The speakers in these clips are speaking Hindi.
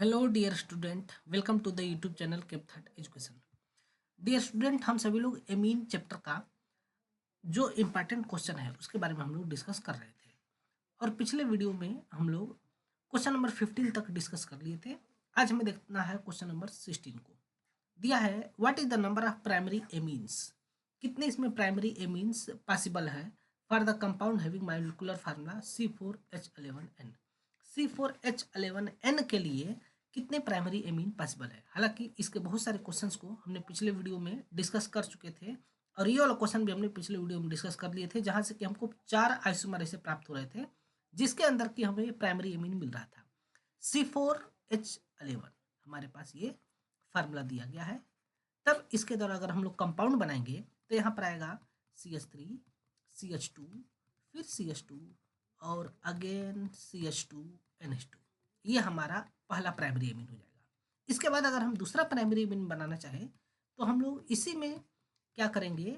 Hello dear student, welcome to the YouTube channel केपथट एजुकेशन। डियर स्टूडेंट, हम सभी लोग एमीन चैप्टर का जो इम्पोर्टेंट क्वेश्चन है उसके बारे में हम लोग डिस्कस कर रहे थे। और पिछले वीडियो में हम लोग क्वेश्चन नंबर 15 तक डिस्कस कर लिए थे। आज हमें देखना है क्वेश्चन नंबर 16 को। दिया है what is the number of primary amines. कितने इसमें प्राइमरी एमीन्स पॉसिबल है for the compound having molecular formula C4H11N। C4H11N के लिए कितने प्राइमरी एमीन पॉसिबल है। हालांकि इसके बहुत सारे क्वेश्चंस को हमने पिछले वीडियो में डिस्कस कर चुके थे और ये वाला क्वेश्चन भी हमने पिछले वीडियो में डिस्कस कर लिए थे, जहां से कि हमको 4 आइसोमर ऐसे प्राप्त हो रहे थे जिसके अंदर की हमें प्राइमरी एमीन मिल रहा था। C4H11 हमारे पास ये फार्मूला दिया गया है। तब इसके द्वारा अगर हम लोग कंपाउंड बनाएंगे तो यहाँ पर आएगा CH3, CH2, फिर CH2 और अगेन CH2, NH2। ये हमारा पहला प्राइमरी एमीन हो जाएगा। इसके बाद अगर हम दूसरा प्राइमरी एमीन बनाना चाहें तो हम लोग इसी में क्या करेंगे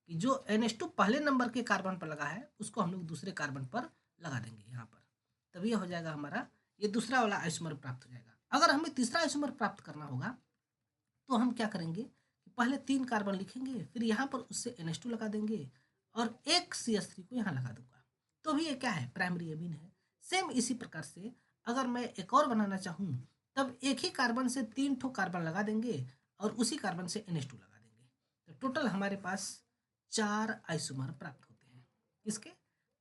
कि जो NH2 पहले नंबर के कार्बन पर लगा है उसको हम लोग दूसरे कार्बन पर लगा देंगे यहाँ पर। तब ये हो जाएगा हमारा, ये दूसरा वाला आइसोमर प्राप्त हो जाएगा। अगर हमें तीसरा आइसोमर प्राप्त करना होगा तो हम क्या करेंगे कि पहले 3 कार्बन लिखेंगे, फिर यहाँ पर उससे NH2 लगा देंगे और एक CH3 को यहाँ लगा दूंगा, तो भी ये क्या है, प्राइमरी एमीन है। सेम इसी प्रकार से अगर मैं एक और बनाना चाहूँ तब एक ही कार्बन से 3 ठो कार्बन लगा देंगे और उसी कार्बन से NH2 लगा देंगे, तो टोटल हमारे पास 4 आइसोमर प्राप्त होते हैं। इसके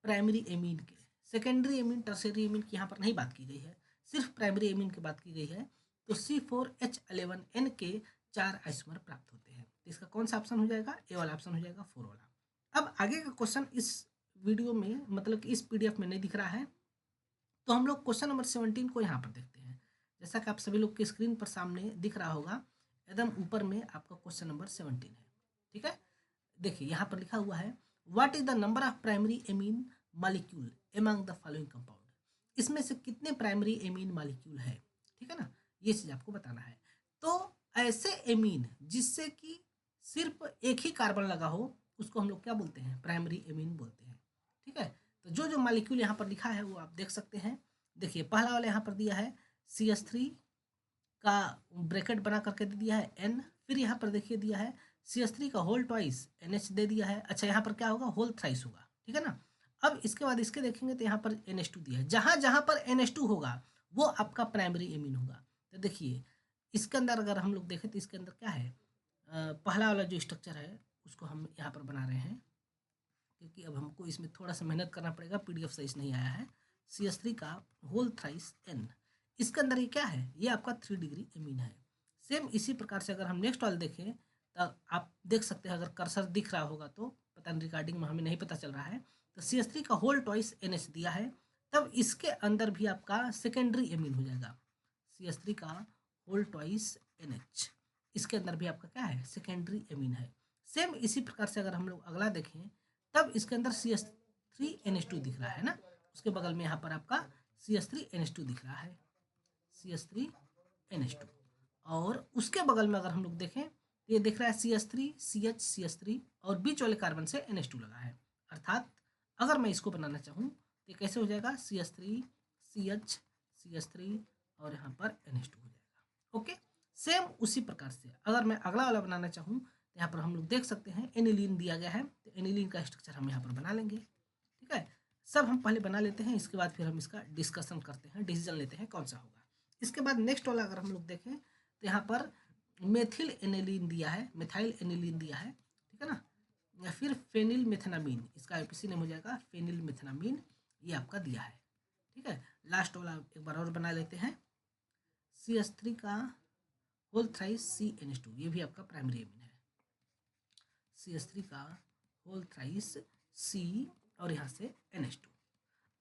प्राइमरी एमीन के। सेकेंडरी एमीन, टर्शियरी एमीन की यहाँ पर नहीं बात की गई है, सिर्फ प्राइमरी एमीन की बात की गई है। तो C4H11N के 4 आइसोमर प्राप्त होते हैं। तो इसका कौन सा ऑप्शन हो जाएगा, ए वाला ऑप्शन हो जाएगा, 4 वाला। अब आगे का क्वेश्चन इस वीडियो में, मतलब कि इस PDF में नहीं दिख रहा है, तो हम लोग क्वेश्चन नंबर 17 को यहाँ पर देखते हैं। जैसा कि आप सभी लोग के स्क्रीन पर सामने दिख रहा होगा, एकदम ऊपर में आपका क्वेश्चन नंबर 17 है। ठीक है, देखिए यहाँ पर लिखा हुआ है what is the number of primary amine molecule among the following compound. इसमें से कितने प्राइमरी एमीन मॉलिक्यूल है, ठीक है ना, ये चीज आपको बताना है। तो ऐसे एमीन जिससे कि सिर्फ एक ही कार्बन लगा हो उसको हम लोग क्या बोलते हैं, प्राइमरी एमीन बोलते हैं। ठीक है, तो जो जो मॉलिक्यूल यहाँ पर लिखा है वो आप देख सकते हैं। देखिए पहला वाला यहाँ पर दिया है CH3 का ब्रैकेट बना करके दे दिया है N, फिर यहाँ पर देखिए दिया है CH3 का होल ट्वाइस NH दे दिया है। अच्छा, यहाँ पर क्या होगा, होल थ्राइस होगा, ठीक है ना। अब इसके बाद इसके देखेंगे तो यहाँ पर NH2 दिया है, जहाँ जहाँ पर NH2 होगा वो आपका प्राइमरी एमीन होगा। तो देखिए इसके अंदर अगर हम लोग देखें तो इसके अंदर क्या है, पहला वाला जो स्ट्रक्चर है उसको हम यहाँ पर बना रहे हैं, क्योंकि अब हमको इसमें थोड़ा सा मेहनत करना पड़ेगा, PDF साइज नहीं आया है। CH3 का होल थ्राइस N, इसके अंदर ये क्या है, ये आपका 3 डिग्री एमीन है। सेम इसी प्रकार से अगर हम नेक्स्ट वाले देखें तो आप देख सकते हैं, अगर कर्सर दिख रहा होगा तो पता नहीं, रिकॉर्डिंग में हमें नहीं पता चल रहा है। तो CH3 का होल ट्वाइस NH दिया है, तब इसके अंदर भी आपका सेकेंडरी एमीन हो जाएगा। CH3 का होल ट्वाइस NH, इसके अंदर भी आपका क्या है, सेकेंडरी एमीन है। सेम इसी प्रकार से अगर हम लोग अगला देखें तब इसके अंदर CH3NH2 दिख रहा है ना, उसके बगल में यहाँ पर आपका CH3NH2 दिख रहा है, CH3NH2। और उसके बगल में अगर हम लोग देखें तो ये दिख रहा है CH3CH CH3 और बीच वाले कार्बन से NH2 लगा है। अर्थात अगर मैं इसको बनाना चाहूँ तो ये कैसे हो जाएगा, CH3CH CH3 और यहाँ पर NH2 हो जाएगा। ओके, सेम उसी प्रकार से अगर मैं अगला वाला बनाना चाहूँ तो यहाँ पर हम लोग देख सकते हैं एनिलीन दिया गया है, तो एनिलीन का स्ट्रक्चर हम यहाँ पर बना लेंगे। ठीक है, सब हम पहले बना लेते हैं, इसके बाद फिर हम इसका डिस्कशन करते हैं, डिसीजन लेते हैं कौन सा होगा। इसके बाद नेक्स्ट वाला अगर हम लोग देखें तो यहाँ पर मेथिल एनिलीन दिया है, मिथाइल एनिलीन दिया है, ठीक है ना, या फिर फेनिल मेथनामीन, इसका एपीसी नेम हो जाएगा फेनिल मेथनामीन, ये आपका दिया है। ठीक है, लास्ट वाला एक बार और बना लेते हैं, CH3 का होल थ्राइस CNH2, ये भी आपका प्राइमरी एमीन है। CH3 का होल थ्राइस C और यहाँ से NH2।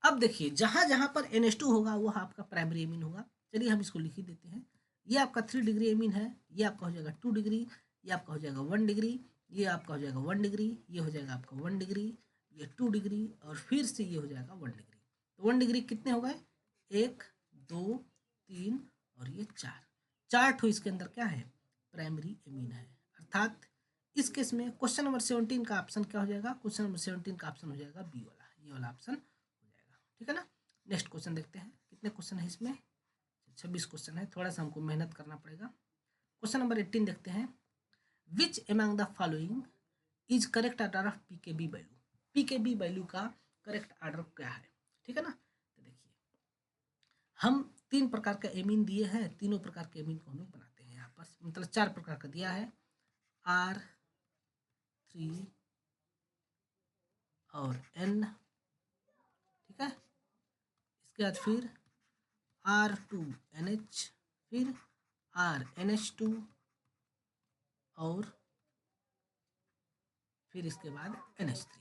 अब देखिए जहाँ जहाँ पर NH2 होगा वो आपका प्राइमरी एमीन होगा। चलिए हम इसको लिख ही देते हैं। ये आपका 3 डिग्री एमीन है, ये आपका हो जाएगा 2 डिग्री, ये आपका हो जाएगा 1 डिग्री, ये आपका हो जाएगा 1 डिग्री, ये हो जाएगा आपका 1 डिग्री, ये 2 डिग्री और फिर से ये हो जाएगा 1 डिग्री। तो 1 डिग्री कितने हो गए, 1 2 3 और ये 4 ठो इसके अंदर क्या है, प्राइमरी एमीन है। अर्थात इस केस में क्वेश्चन नंबर 17 का ऑप्शन क्या हो जाएगा, क्वेश्चन नंबर 17 का ऑप्शन हो जाएगा बी वाला, ये वाला ऑप्शन हो जाएगा। ठीक है ना, नेक्स्ट क्वेश्चन देखते हैं, कितने क्वेश्चन है इसमें, 26 क्वेश्चन है, थोड़ा सा हमको मेहनत करना पड़ेगा। क्वेश्चन नंबर 18 देखते हैं। Which among the following is correct order of pKb value. PKb value का करेक्ट ऑर्डर क्या है, ठीक है ना। तो देखिए हम 3 प्रकार का एमीन दिए हैं, तीनों प्रकार के एमीन को हम लोग बनाते हैं यहाँ पर, मतलब 4 प्रकार का दिया है, R3 और N, ठीक है। इसके बाद फिर R2NH, फिर RNH2 और फिर इसके बाद NH3।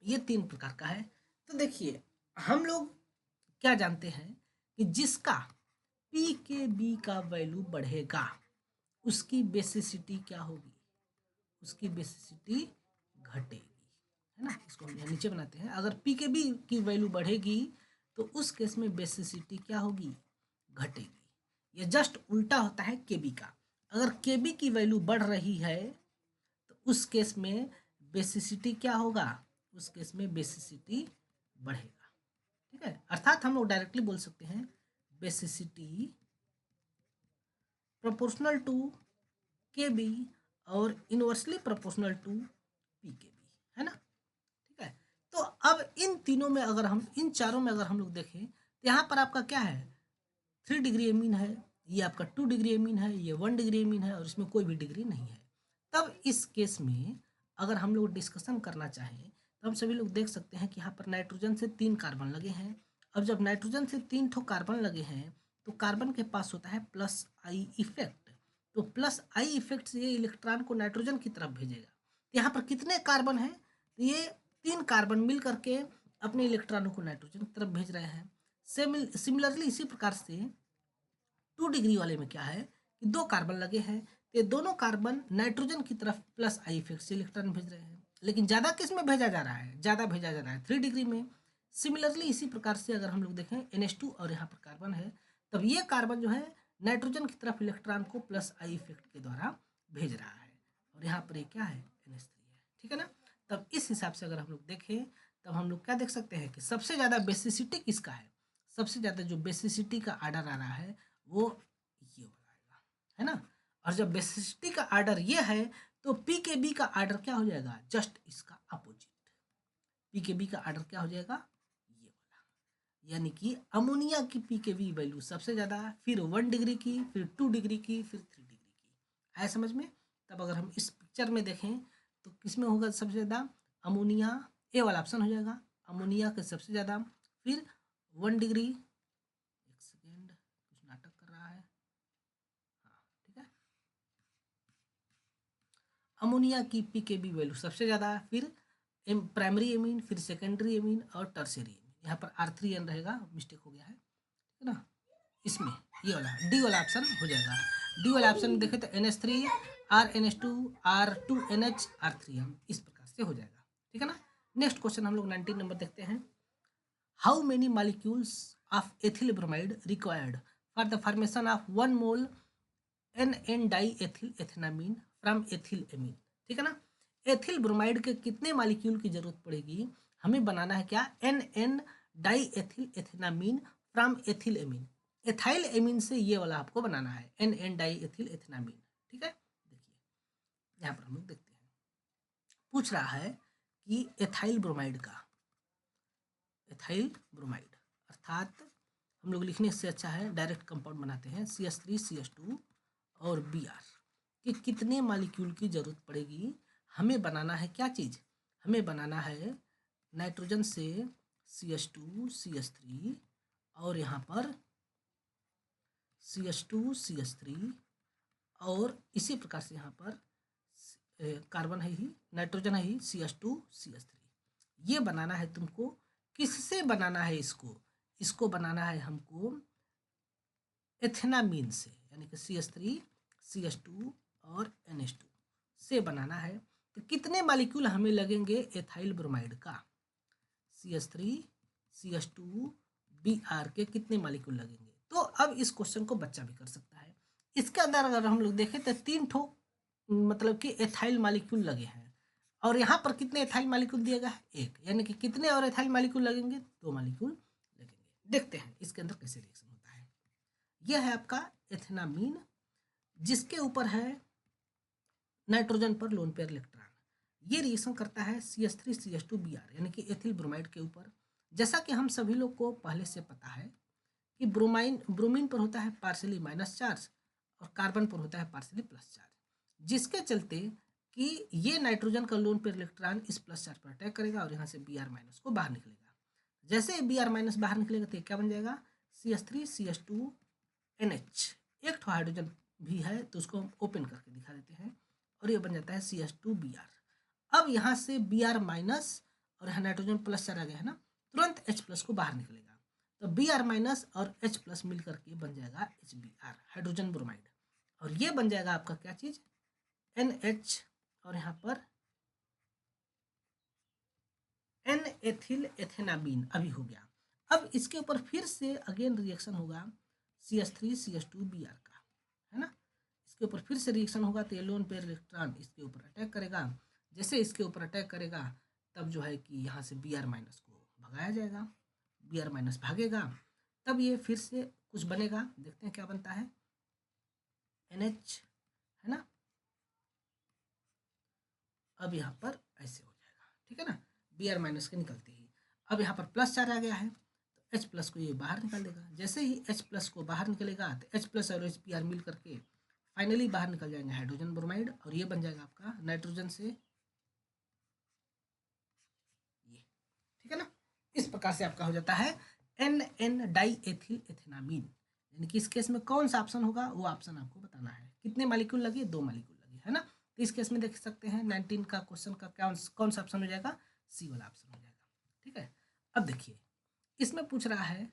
ये 3 प्रकार का है। तो देखिए हम लोग क्या जानते हैं कि जिसका पीकेबी का वैल्यू बढ़ेगा उसकी बेसिसिटी क्या होगी, उसकी बेसिसिटी घटेगी, है ना। इसको हम यहाँ नीचे बनाते हैं। अगर पीकेबी की वैल्यू बढ़ेगी तो उस केस में बेसिसिटी क्या होगी, घटेगी। ये जस्ट उल्टा होता है केबी का। अगर केबी की वैल्यू बढ़ रही है तो उस केस में बेसिसिटी क्या होगा, उस केस में बेसिसिटी बढ़ेगा, ठीक है। अर्थात हम लोग डायरेक्टली बोल सकते हैं बेसिसिटी प्रोपोर्शनल टू केबी और इनवर्सली प्रोपोर्शनल टू पीकेबी, है ना, ठीक है। तो अब इन तीनों में अगर हम, इन चारों में अगर हम लोग देखें तो यहाँ पर आपका क्या है, 3 डिग्री एमीन है, ये आपका 2 डिग्री एमीन है, ये 1 डिग्री एमीन है और इसमें कोई भी डिग्री नहीं है। तब इस केस में अगर हम लोग डिस्कशन करना चाहें तो हम सभी लोग देख सकते हैं कि यहाँ पर नाइट्रोजन से 3 कार्बन लगे हैं। अब जब नाइट्रोजन से 3 ठो कार्बन लगे हैं तो कार्बन के पास होता है प्लस आई इफेक्ट। तो प्लस आई इफेक्ट से ये इलेक्ट्रॉन को नाइट्रोजन की तरफ भेजेगा। तो यहाँ पर कितने कार्बन हैं, तो ये 3 कार्बन मिल करके अपने इलेक्ट्रॉनों को नाइट्रोजन की तरफ भेज रहे हैं। सिमिलरली इसी प्रकार से 2 डिग्री वाले में क्या है कि 2 कार्बन लगे हैं, तो ये दोनों कार्बन नाइट्रोजन की तरफ प्लस आई इफेक्ट से इलेक्ट्रॉन भेज रहे हैं। लेकिन ज़्यादा किस में भेजा जा रहा है, ज़्यादा भेजा जा रहा है 3 डिग्री में। सिमिलरली इसी प्रकार से अगर हम लोग देखें NH2 और यहाँ पर कार्बन है, तब ये कार्बन जो है नाइट्रोजन की तरफ इलेक्ट्रॉन को प्लस आई इफेक्ट के द्वारा भेज रहा है और यहाँ पर ये क्या है, NH3 है, ठीक है ना। तब इस हिसाब से अगर हम लोग देखें तब हम लोग क्या देख सकते हैं कि सबसे ज़्यादा बेसिसिटी किसका है, सबसे ज़्यादा जो बेसिसिटी का आर्डर आ रहा है वो ये वाला आएगा, है ना। और जब बेसिसिटी का आर्डर ये है तो पीकेबी का आर्डर क्या हो जाएगा, जस्ट इसका अपोजिट। पीकेबी का आर्डर क्या हो जाएगा, ये वाला, यानी कि अमोनिया की पीकेबी वैल्यू सबसे ज़्यादा, फिर 1 डिग्री की, फिर 2 डिग्री की, फिर 3 डिग्री की। आया समझ में। तब अगर हम इस पिक्चर में देखें तो किसमें होगा सबसे ज़्यादा, अमोनिया, ए वाला ऑप्शन हो जाएगा, अमोनिया के सबसे ज़्यादा, फिर 1 डिग्री, एक सेकेंड कुछ नाटक कर रहा है, हाँ ठीक है, अमोनिया की पीकेबी वैल्यू सबसे ज़्यादा, फिर प्राइमरी एमीन, फिर सेकेंडरी एमीन और टर्शियरी एमीन। यहाँ पर R3N रहेगा, मिस्टेक हो गया है, ठीक है ना। इसमें ये वाला डी वाला ऑप्शन हो जाएगा। डी वाला ऑप्शन में देखें तो NH3, RNH2, R2NH, R3M, इस प्रकार से हो जाएगा, ठीक है ना। नेक्स्ट क्वेश्चन हम लोग 19 नंबर देखते हैं। How many molecules of ethyl bromide required for the formation of 1 mole NN di ethyl ethanamine from ethyl amine, ठीक है ना। एथिल ब्रोमाइड के कितने मॉलिक्यूल की जरूरत पड़ेगी, हमें बनाना है क्या, NN di ethyl ethanamine from ethyl amine. Ethyl amine से ये वाला आपको बनाना है, NN डाई एथिल एथेनामीन, ठीक है। देखिए यहाँ पर हम लोग देखते हैं, पूछ रहा है कि एथाइल ब्रोमाइड का, एथाइल ब्रोमाइड अर्थात हम लोग लिखने से अच्छा है डायरेक्ट कंपाउंड बनाते हैं, CH3 CH2 और Br कि कितने मॉलिक्यूल की जरूरत पड़ेगी। हमें बनाना है क्या चीज़, हमें बनाना है नाइट्रोजन से CH2 CH3 और यहाँ पर CH2 CH3 और इसी प्रकार से यहाँ पर कार्बन है ही, नाइट्रोजन है ही, CH2 CH3। ये बनाना है तुमको, किससे बनाना है इसको, इसको बनाना है हमको एथेनामीन से, यानी कि CH3 CH2 और NH2 से बनाना है। तो कितने मॉलिक्यूल हमें लगेंगे एथाइल ब्रोमाइड का, CH3 CH2 Br के कितने मॉलिक्यूल लगेंगे। तो अब इस क्वेश्चन को बच्चा भी कर सकता है। इसके अंदर अगर हम लोग देखें तो 3 ठो मतलब कि एथाइल मॉलिक्यूल लगे हैं और यहाँ पर कितने एथाइल मॉलिक्यूल दिया गया है, 1, यानी कि कितने और एथाइल मॉलिक्यूल लगेंगे, 2 मॉलिक्यूल लगेंगे। देखते हैं इसके अंदर कैसे रिएक्शन होता है। यह है आपका एथेनामीन, जिसके ऊपर है नाइट्रोजन पर लोन पेयर इलेक्ट्रॉन। ये रिएक्शन करता है CH3CH2Br यानी कि एथिल ब्रोमाइड के ऊपर। जैसा कि हम सभी लोग को पहले से पता है कि ब्रोमीन पर होता है पार्शियली माइनस चार्ज और कार्बन पर होता है पार्शियली प्लस चार्ज, जिसके चलते कि ये नाइट्रोजन का लोन पेयर इलेक्ट्रॉन इस प्लस चार्ज पर अटैक करेगा और यहाँ से Br माइनस को बाहर निकलेगा। जैसे Br माइनस बाहर निकलेगा तो क्या बन जाएगा, CH3CH2NH। एक ठो हाइड्रोजन भी है तो उसको हम ओपन करके दिखा देते हैं और ये बन जाता है CH2Br। अब यहाँ से Br माइनस और यहाँ नाइट्रोजन प्लस चार्ज आ गया है ना, तुरंत H प्लस को बाहर निकलेगा तो Br माइनस और H प्लस मिल करके बन जाएगा HBr, हाइड्रोजन ब्रोमाइड। और ये बन जाएगा आपका क्या चीज, NH और यहाँ पर N एथिल एथेनामीन अभी हो गया। अब इसके ऊपर फिर से अगेन रिएक्शन होगा CH3CH2Br का, है ना। इसके ऊपर फिर से रिएक्शन होगा तो ये लोन पेयर इलेक्ट्रॉन इसके ऊपर अटैक करेगा। जैसे इसके ऊपर अटैक करेगा तब जो है कि यहाँ से Br माइनस को भगाया जाएगा, Br माइनस भागेगा तब ये फिर से कुछ बनेगा, देखते हैं क्या बनता है, NH, है ना। अब यहाँ पर ऐसे हो जाएगा, ठीक है ना, Br माइनस के निकलते ही। अब यहाँ पर प्लस चार्ज आ गया है तो H प्लस को ये बाहर निकाल देगा। जैसे ही H प्लस को बाहर निकलेगा तो H प्लस और HBr मिल करके फाइनली बाहर निकल जाएंगे हाइड्रोजन ब्रोमाइड और ये बन जाएगा आपका नाइट्रोजन से ये, ठीक है ना। इस प्रकार से आपका हो जाता है NN डाई एथिल एथेनामीन। यानी कि इस केस में कौन सा ऑप्शन होगा वो ऑप्शन आपको बताना है। कितने मालिक्यूल लगे, 2 मालिक्यूल लगे, है ना। तो इस केस में देख सकते हैं 19 का क्वेश्चन का कौन सा ऑप्शन हो जाएगा, सी वाला ऑप्शन हो जाएगा, ठीक है। अब देखिए इसमें पूछ रहा है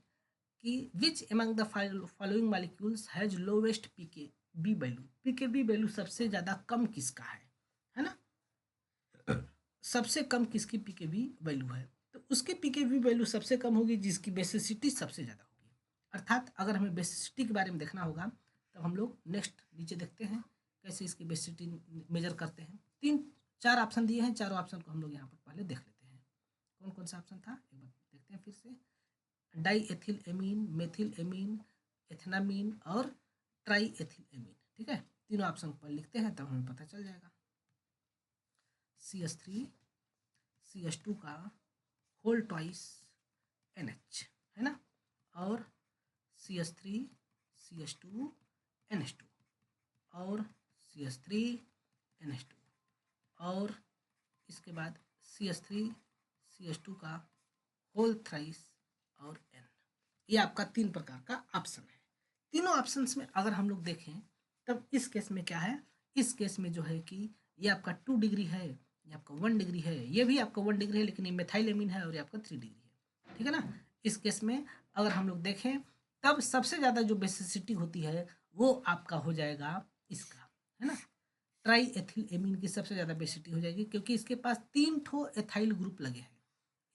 कि which among the following molecules has lowest pKb value. PKb value सबसे ज़्यादा कम किसका है ना, सबसे कम किसकी पीकेबी वैल्यू है, तो उसकी पीकेबी वैल्यू सबसे कम होगी जिसकी बेसिसिटी सबसे ज़्यादा होगी। अर्थात अगर हमें बेसिसिटी के बारे में देखना होगा तब हम लोग नेक्स्ट नीचे देखते हैं कैसे इसकी बेसिसिटी मेजर करते हैं। 4 ऑप्शन दिए हैं, चारों ऑप्शन को हम लोग यहाँ पर पहले देख लेते हैं। कौन कौन सा ऑप्शन था एक बार देखते हैं फिर से, di ethyl amine, methyl amine, ethanamine और ट्राई एथिल एमीन, ठीक है। तीनों ऑप्शन पर लिखते हैं तब हमें पता चल जाएगा। CH3 CH2 का होल ट्वाइस NH, है ना, और CH3 CH2 NH2 और CH3 NH2 और इसके बाद CH3 CH2 का होल थ्राइस और N। ये आपका 3 प्रकार का ऑप्शन है। तीनों ऑप्शंस में अगर हम लोग देखें तब इस केस में क्या है, इस केस में जो है कि ये आपका 2 डिग्री है, ये आपका 1 डिग्री है, ये भी आपका 1 डिग्री है लेकिन ये मेथाइल एमीन है और ये आपका 3 डिग्री है, ठीक है ना। इस केस में अगर हम लोग देखें तब सबसे ज़्यादा जो बेसिसिटी होती है वो आपका हो जाएगा इसका, है ना, ट्राई एथिल एमीन की सबसे ज़्यादा बेसिसिटी हो जाएगी क्योंकि इसके पास 3 ठो एथाइल ग्रुप लगे हैं।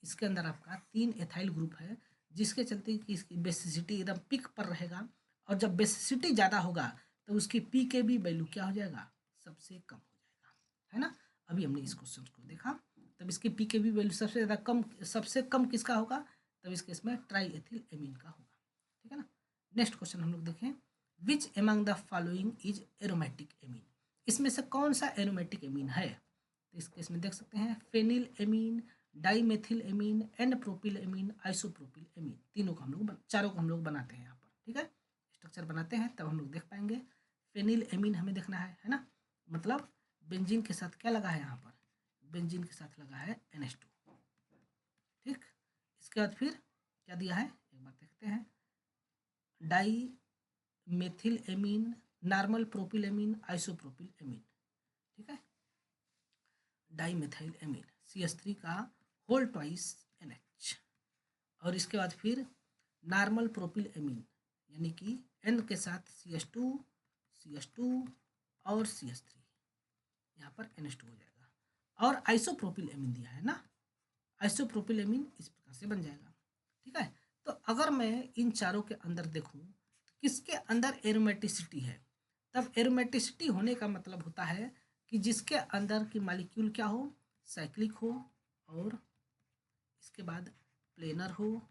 इसके अंदर आपका 3 एथाइल ग्रुप है जिसके चलते कि इसकी बेसिसिटी एकदम पिक पर रहेगा और जब बेसिसिटी ज़्यादा होगा तो उसकी पीकेबी वैल्यू क्या हो जाएगा, सबसे कम हो जाएगा, है ना। अभी हमने इस क्वेश्चन को देखा तब इसकी पीकेबी वैल्यू सबसे कम किसका होगा, तब इस केस में ट्राई एथिल एमीन का होगा, ठीक है ना। नेक्स्ट क्वेश्चन हम लोग देखें, which among the following is aromatic amine. इसमें से कौन सा एरोमेटिक एमीन है, तो इस केस में देख सकते हैं phenyl amine, dimethyl amine, N propyl amine, isopropyl amine. तीनों को हम लोग चारों को हम लोग बनाते हैं यहाँ पर, ठीक है, स्ट्रक्चर बनाते हैं तब हम लोग देख पाएंगे। फेनिल एमीन हमें देखना है ना, मतलब बेंजीन के साथ क्या लगा है यहाँ पर, बेंजीन के साथ लगा है NH2, ठीक। इसके बाद फिर क्या दिया है एक बार देखते हैं, di methyl amine, normal propyl amine, isopropyl amine, ठीक है, डाईमेथाइल एमीन CH3 का होल ट्वाइस NH और इसके बाद फिर नॉर्मल प्रोपिल एमीन यानी कि N के साथ CH2 और CH3, यहाँ पर NH2 हो जाएगा और आइसोप्रोपिल एमीन दिया है ना, आइसोप्रोपिल एमीन इस प्रकार से बन जाएगा, ठीक है। तो अगर मैं इन चारों के अंदर देखूं किसके अंदर एरोमेटिसिटी है, तब एरोमेटिसिटी होने का मतलब होता है कि जिसके अंदर की मॉलिक्यूल क्या हो, साइक्लिक हो और इसके बाद प्लेनर हो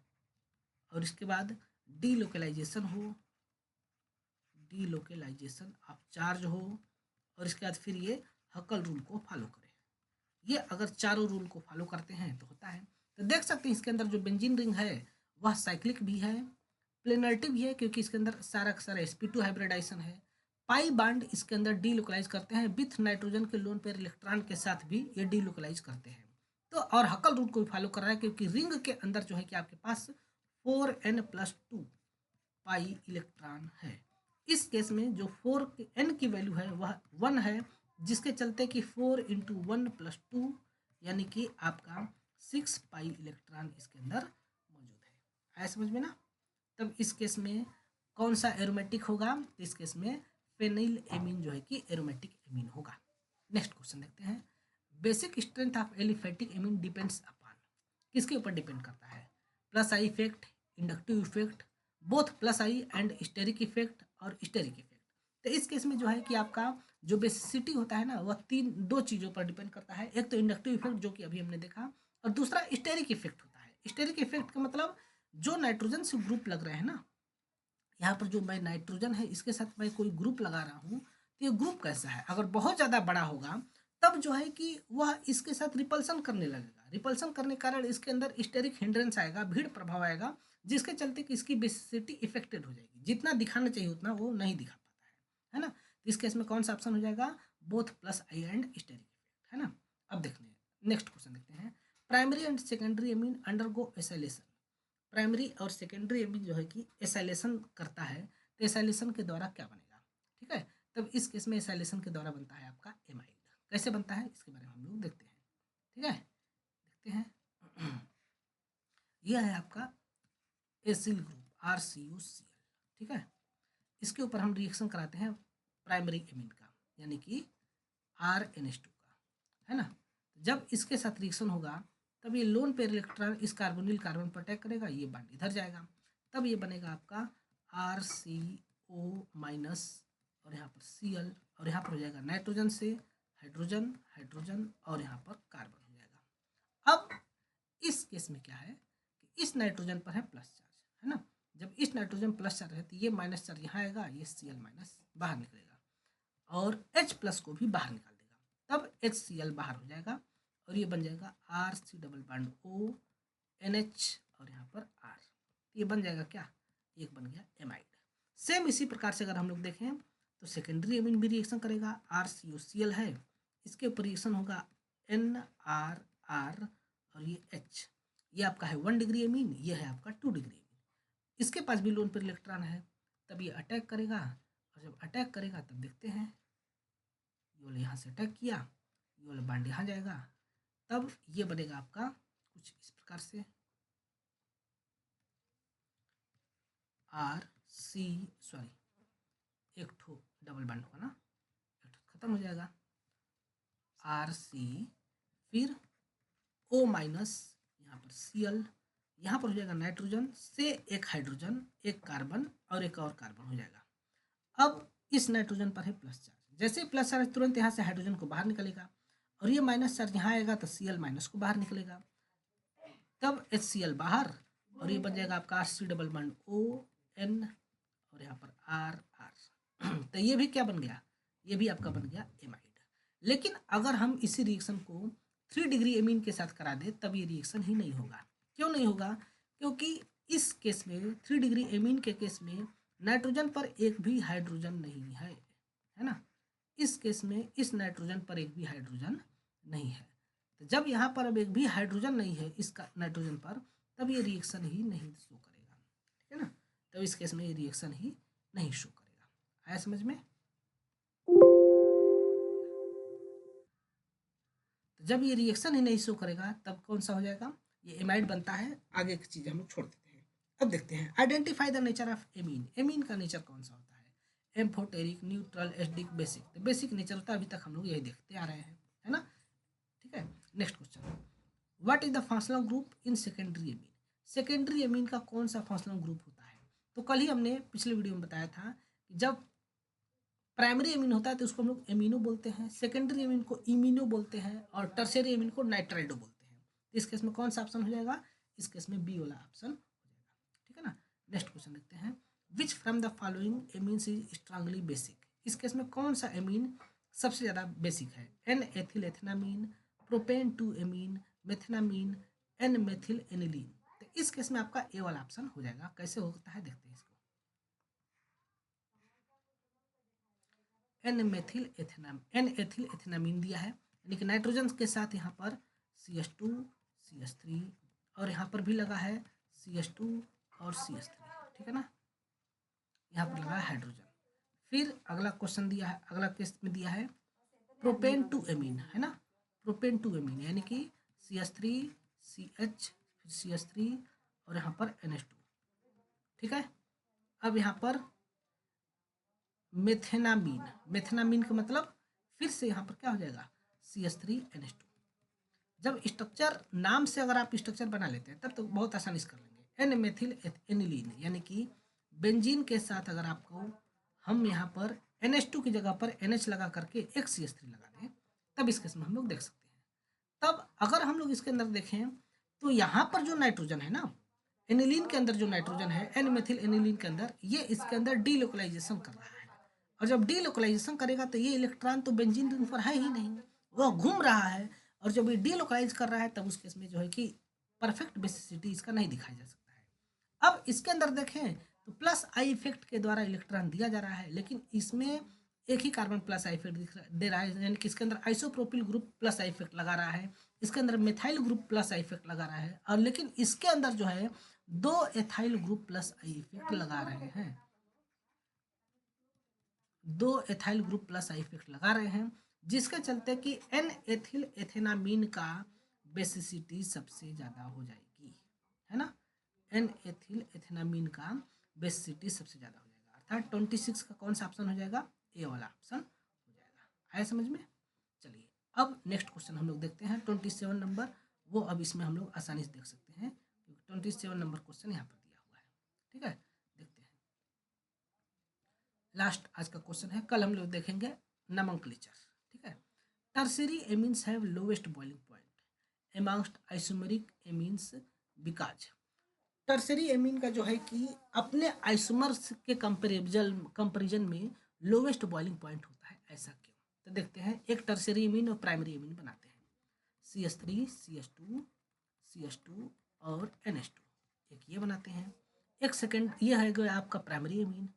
और इसके बाद डीलोकलाइजेशन हो डीलोकेलाइजेशन ऑफ चार्ज हो, और इसके बाद फिर ये हकल रूल को फॉलो करे। ये अगर चारों रूल को फॉलो करते हैं तो होता है। तो देख सकते हैं इसके अंदर जो बेंजीन रिंग है वह साइक्लिक भी है, प्लेनरिटी भी है, क्योंकि इसके अंदर सारा का सारा sp2 हाइब्रिडाइजेशन है। पाई बाड इसके अंदर डीलोकलाइज करते हैं, विथ नाइट्रोजन के लोन पेयर इलेक्ट्रॉन के साथ भी ये डीलोकलाइज करते हैं। तो और हकल रूल को भी फॉलो कर रहा है, क्योंकि रिंग के अंदर जो है कि आपके पास 4n+2 पाई इलेक्ट्रॉन है। इस केस में जो 4n की वैल्यू है वह 1 है, जिसके चलते कि 4 × 1+2 यानी कि आपका 6 पाई इलेक्ट्रॉन इसके अंदर मौजूद है। आया समझ में ना। तब इस केस में कौन सा एरोमेटिक होगा, तो इस केस में फेनिल एमीन जो है कि एरोमेटिक एमीन होगा। नेक्स्ट क्वेश्चन देखते हैं। Basic strength of aliphatic amine depends upon, किसके ऊपर डिपेंड करता है? Plus I effect, inductive effect, both plus I and steric effect और स्टेरिक इफेक्ट। तो इस केस में जो है कि आपका जो बेसिसिटी होता है ना वह दो चीज़ों पर डिपेंड करता है। एक तो इंडक्टिव इफेक्ट जो कि अभी हमने देखा, और दूसरा स्टेरिक इफेक्ट होता है। स्टेरिक इफेक्ट का मतलब जो नाइट्रोजन से ग्रुप लग रहे हैं ना, यहाँ पर जो मैं नाइट्रोजन है इसके साथ मैं कोई ग्रुप लगा रहा हूँ, तो ये ग्रुप कैसा है, अगर बहुत ज़्यादा बड़ा होगा तब जो है कि वह इसके साथ रिपल्सन करने लगेगा। रिपल्सन करने के कारण इसके अंदर स्टेरिक हिंड्रेंस आएगा, भीड़ प्रभाव आएगा, जिसके चलते कि इसकी बेसिसिटी इफेक्टेड हो जाएगी। जितना दिखाना चाहिए उतना वो नहीं दिखा पाता है ना। तो इस केस में कौन सा ऑप्शन हो जाएगा? Both plus I and steric effect, है ना। अब देखते हैं नेक्स्ट क्वेश्चन देखते हैं। Primary and secondary amine undergo acylation. Primary और सेकेंडरी एमीन जो है कि एसाइलेशन करता है, तो एसाइलेशन के द्वारा क्या बनेगा? ठीक है, तब इस केस में एसाइलेशन के द्वारा बनता है आपका एमाइड। कैसे बनता है इसके बारे में हम लोग देखते हैं। ठीक है, देखते हैं। यह है आपका एसिल ग्रुप RCOCl। ठीक है, इसके ऊपर हम रिएक्शन कराते हैं प्राइमरी एमीन का, यानी कि RNH2 का, है ना। जब इसके साथ रिएक्शन होगा तब ये लोन पेयर इलेक्ट्रॉन इस कार्बोनिल कार्बन पर अटैक करेगा, ये बॉन्ड इधर जाएगा, तब ये बनेगा आपका RCO- और यहाँ पर Cl, और यहाँ पर हो जाएगा नाइट्रोजन से हाइड्रोजन, हाइड्रोजन और यहाँ पर कार्बन हो जाएगा। अब इस केस में क्या है कि इस नाइट्रोजन पर है प्लस चार्ज, है ना। जब इस नाइट्रोजन प्लस चार्ज है तो ये माइनस चार्ज यहाँ आएगा, ये Cl- बाहर निकलेगा और H+ को भी बाहर निकाल देगा, तब HCl बाहर हो जाएगा और ये बन जाएगा RC+O NH और यहाँ पर R। ये बन जाएगा क्या? एक बन गया एमाइड। सेम इसी प्रकार से अगर हम लोग देखें तो सेकेंडरी एमीन भी रिएक्शन करेगा, RCOCl है, इसके ऊपर रिएक्शन होगा NRR और ये H। ये आपका है 1 डिग्री एमीन, ये है आपका 2 डिग्री एमीन। इसके पास भी लोन पर इलेक्ट्रॉन है, तब ये अटैक करेगा, और जब अटैक करेगा तब देखते हैं ये वाला यहाँ से अटैक किया, ये वाला बांड यहाँ जाएगा, तब ये बनेगा आपका कुछ इस प्रकार से एक ठो डबल बांड होगा ना, एक ठो खत्म हो जाएगा RC, फिर O-, यहाँ पर Cl, यहाँ पर हो जाएगा नाइट्रोजन से एक हाइड्रोजन, एक कार्बन और एक और कार्बन हो जाएगा। अब इस नाइट्रोजन पर है प्लस चार्ज, जैसे ही प्लस चार्ज तुरंत यहाँ से हाइड्रोजन को बाहर निकलेगा और ये माइनस चार्ज यहाँ आएगा तो Cl- को बाहर निकलेगा, तब HCl बाहर और ये बन जाएगा आपका RC+O-N और यहाँ पर RR। तो ये भी क्या बन गया? ये भी आपका बन गया एमाइड। लेकिन अगर हम इसी रिएक्शन को 3 डिग्री एमीन के साथ करा दे तब ये रिएक्शन ही नहीं होगा। क्यों नहीं होगा? क्योंकि इस केस में 3 डिग्री एमीन के केस में नाइट्रोजन पर एक भी हाइड्रोजन नहीं है ना। इस केस में इस नाइट्रोजन पर एक भी हाइड्रोजन नहीं है, तो जब यहाँ पर अब एक भी हाइड्रोजन नहीं है इसका नाइट्रोजन पर, तब ये रिएक्शन ही नहीं शो करेगा, ठीक है ना। तब इस केस में ये रिएक्शन ही नहीं शो करेगा। आया समझ में? तो जब ये रिएक्शन ही नहीं शो करेगा तब कौन सा हो जाएगा? ये एमाइड बनता है। आगे की चीज़ हम लोग छोड़ देते हैं। अब देखते हैं identify the nature of amine. Amine का नेचर कौन सा होता है? Amphoteric, neutral, acidic, basic. तो बेसिक नेचर होता है, अभी तक हम लोग यही देखते आ रहे हैं, है ना। ठीक है, next question, what is the functional group in secondary amine? Secondary amine का कौन सा फंक्शनल ग्रुप होता है? तो कल ही हमने पिछले वीडियो में बताया था कि जब प्राइमरी एमीन होता है तो उसको हम लोग एमिनो बोलते हैं, सेकेंडरी एमीन को इमिनो बोलते हैं और टर्शियरी एमीन को नाइट्राइडो बोलते हैं। इस केस में कौन सा ऑप्शन हो जाएगा? इस केस में बी वाला ऑप्शन हो जाएगा, ठीक है ना। नेक्स्ट क्वेश्चन देखते हैं, which from the following amines is strongly basic. इस केस में कौन सा एमीन सबसे ज़्यादा बेसिक है? N ethyl ethanamine, propane 2 amine, methanamine, N methyl aniline. तो इस केस में आपका ए वाला ऑप्शन हो जाएगा। कैसे होता है देखते हैं इसको। एन एथिल एथेनामीन दिया है, यानी कि नाइट्रोजन के साथ यहाँ पर CH2 CH3 और यहाँ पर भी लगा है CH2 और CH3, ठीक है ना, यहाँ पर लगा है हाइड्रोजन। फिर अगला क्वेश्चन दिया है, अगला केस में दिया है प्रोपेन 2 एमीन, है ना, प्रोपेन 2 एमीन यानी कि CH3 CH फिर CH3 और यहाँ पर NH2, ठीक है। अब यहाँ पर मेथेनामीन का मतलब फिर से यहाँ पर क्या हो जाएगा CH3 NH2। जब स्ट्रक्चर नाम से अगर आप स्ट्रक्चर बना लेते हैं तब तो बहुत आसानी से कर लेंगे। एन मेथिल एनिलीन यानी कि बेंजीन के साथ अगर आपको हम यहाँ पर NH2 की जगह पर NH लगा करके एक CH3 लगा दें तब इस केस में हम लोग देख सकते हैं। तब अगर हम लोग इसके अंदर देखें तो यहाँ पर जो नाइट्रोजन है ना, एनिलीन के अंदर जो नाइट्रोजन है एन मेथिल एनिलीन के अंदर, ये इसके अंदर डीलोकलाइजेशन कर रहा है। और जब डीलोकलाइजेशन करेगा तो ये इलेक्ट्रॉन तो बेंजीन रिंग पर है ही नहीं, वह घूम रहा है। और जब ये डीलोकलाइज कर रहा है तब उस केस में जो है कि परफेक्ट बेसिसिटी इसका नहीं दिखाया जा सकता है। अब इसके अंदर देखें तो प्लस आई इफेक्ट के द्वारा इलेक्ट्रॉन दिया जा रहा है, लेकिन इसमें एक ही कार्बन प्लस आई इफेक्ट दे रहा है, यानी कि इसके अंदर isopropyl group plus I effect लगा रहा है, इसके अंदर methyl group plus I effect लगा रहा है, और लेकिन इसके अंदर जो है 2 ethyl group plus I effect लगा रहे हैं, 2 ethyl group plus I effect लगा रहे हैं, जिसके चलते कि एन एथिल एथेनामीन का बेसिसिटी सबसे ज़्यादा हो जाएगी, है ना। एन एथिल एथेनामीन का बेसिसिटी सबसे ज़्यादा हो जाएगा, अर्थात 26 का कौन सा ऑप्शन हो जाएगा? ए वाला ऑप्शन हो जाएगा। आया समझ में? चलिए अब नेक्स्ट क्वेश्चन हम लोग देखते हैं 27 नंबर। वो अब इसमें हम लोग आसानी से देख सकते हैं क्योंकि 27 नंबर क्वेश्चन यहाँ पर दिया हुआ है, ठीक है। देखते हैं, लास्ट आज का क्वेश्चन है, कल हम लोग देखेंगे नोमेनक्लेचर, ठीक है। Tertiary amines have lowest boiling point amongst isomeric amines because. Tertiary amine का जो है कि अपने आइसोमर्स के कंपेरिजन में लोवेस्ट बॉइलिंग पॉइंट होता है, ऐसा क्यों? तो देखते हैं, एक टर्शियरी एमीन और प्राइमरी एमीन बनाते हैं, CH3 CH2 और NH2, एक ये बनाते हैं। एक सेकेंड ये है जो आपका प्राइमरी एमीन।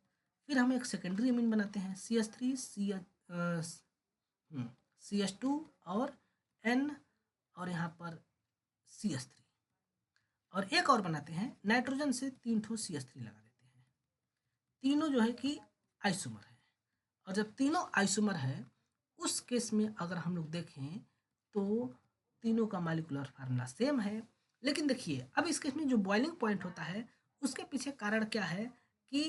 फिर हम एक सेकेंडरी एमीन बनाते हैं, CH3 CH2 और N और यहाँ पर CH3, और एक और बनाते हैं नाइट्रोजन से 3 ठो CH3 लगा देते हैं। तीनों जो है कि आइसोमर है, और जब तीनों आइसोमर है उस केस में अगर हम लोग देखें तो तीनों का मॉलिक्यूलर फार्मूला सेम है। लेकिन देखिए अब इस केस में जो बॉइलिंग पॉइंट होता है उसके पीछे कारण क्या है कि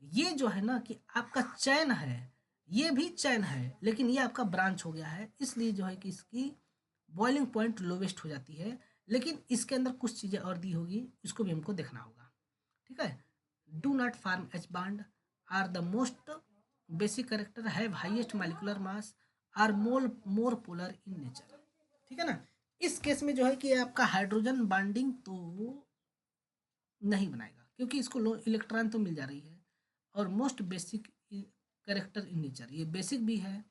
ये जो है ना कि आपका चैन है, ये भी चैन है लेकिन ये आपका ब्रांच हो गया है, इसलिए जो है कि इसकी बॉइलिंग पॉइंट लोवेस्ट हो जाती है। लेकिन इसके अंदर कुछ चीज़ें और दी होगी, इसको भी हमको देखना होगा, ठीक है। Do not form H bond, are the most basic character, have highest molecular mass, are more polar in nature, ठीक है ना। इस केस में जो है कि आपका हाइड्रोजन बॉन्डिंग तो नहीं बनाएगा क्योंकि इसको इलेक्ट्रॉन तो मिल जा रही है, और most basic character in nature, ये बेसिक भी है,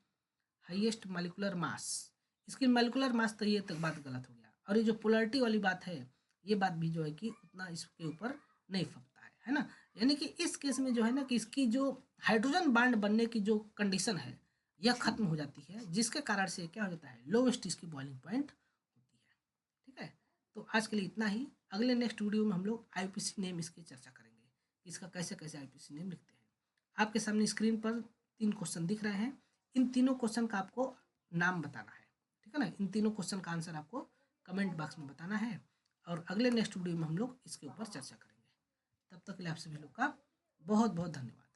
हाईएस्ट मॉलिक्यूलर मास, इसकी मॉलिक्यूलर मास तो ये तक बात गलत हो गया, और ये जो पोलरिटी वाली बात है ये बात भी जो है कि उतना इसके ऊपर नहीं फंसता है ना। यानी कि इस केस में जो है ना कि इसकी जो हाइड्रोजन बॉन्ड बनने की जो कंडीशन है यह खत्म हो जाती है, जिसके कारण से क्या हो जाता है, लोवेस्ट इसकी बॉइलिंग पॉइंट होती है, ठीक है। तो आज के लिए इतना ही। अगले नेक्स्ट वीडियो में हम लोग IUPAC नेम इसकी चर्चा करेंगे, इसका कैसे कैसे IUPAC नेम लिखते हैं। आपके सामने स्क्रीन पर 3 क्वेश्चन दिख रहे हैं, इन तीनों क्वेश्चन का आपको नाम बताना है, ठीक है ना। इन तीनों क्वेश्चन का आंसर आपको कमेंट बॉक्स में बताना है, और अगले नेक्स्ट वीडियो में हम लोग इसके ऊपर चर्चा करेंगे। तब तक के लिए आप सभी लोग का बहुत बहुत धन्यवाद।